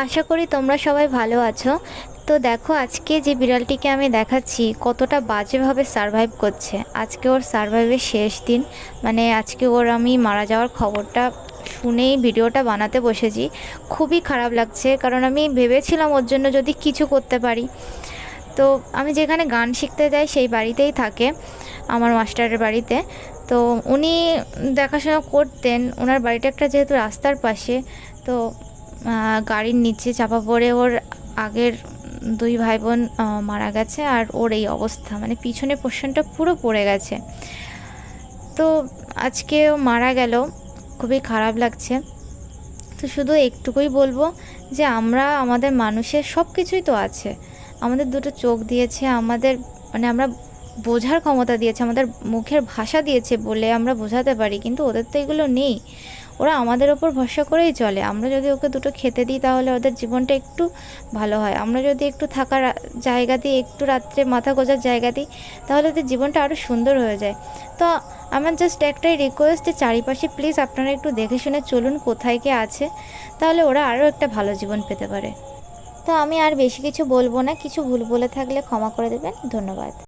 আশা করি তোমরা সবাই ভালো আছো। তো দেখো, আজকে যে বিড়ালটিকে আমি দেখাচ্ছি কতটা বাজেভাবে সারভাইভ করছে। আজকে ওর সারভাইভের শেষ দিন, মানে আজকে ওর আমি মারা যাওয়ার খবরটা শুনেই ভিডিওটা বানাতে বসেছি। খুবই খারাপ লাগছে, কারণ আমি ভেবেছিলাম ওর জন্য যদি কিছু করতে পারি। তো আমি যেখানে গান শিখতে যাই সেই বাড়িতেই থাকে, আমার মাস্টারের বাড়িতে। তো উনি দেখাশোনা করতেন, ওনার বাড়িটা একটা যেহেতু রাস্তার পাশে। তো গাড়ির নিচে চাপা পড়ে ওর আগের দুই ভাই বোন মারা গেছে, আর ওর এই অবস্থা, মানে পিছনের পোর্শনটা পুরো পড়ে গেছে। তো আজকে ও মারা গেল, খুবই খারাপ লাগছে। তো শুধু একটুকুই বলবো যে আমরা আমাদের মানুষের সব কিছুই তো আছে। আমাদের দুটো চোখ দিয়েছে, আমাদের মানে আমরা বোঝার ক্ষমতা দিয়েছে, আমাদের মুখের ভাষা দিয়েছে বলে আমরা বোঝাতে পারি, কিন্তু ওদের তো এগুলো নেই। ওরা আমাদের ওপর ভরসা করেই চলে। আমরা যদি ওকে দুটো খেতে দিই তাহলে ওদের জীবনটা একটু ভালো হয়। আমরা যদি একটু থাকার জায়গা দিই, একটু রাত্রে মাথা গোঁজার জায়গা দিই, তাহলে ওদের জীবনটা আরও সুন্দর হয়ে যায়। তো আমার জাস্ট একটাই রিকোয়েস্ট, যে চারিপাশে প্লিজ আপনারা একটু দেখে শুনে চলুন কোথায় কে আছে, তাহলে ওরা আরও একটা ভালো জীবন পেতে পারে। তো আমি আর বেশি কিছু বলবো না, কিছু ভুল বলে থাকলে ক্ষমা করে দেবেন। ধন্যবাদ।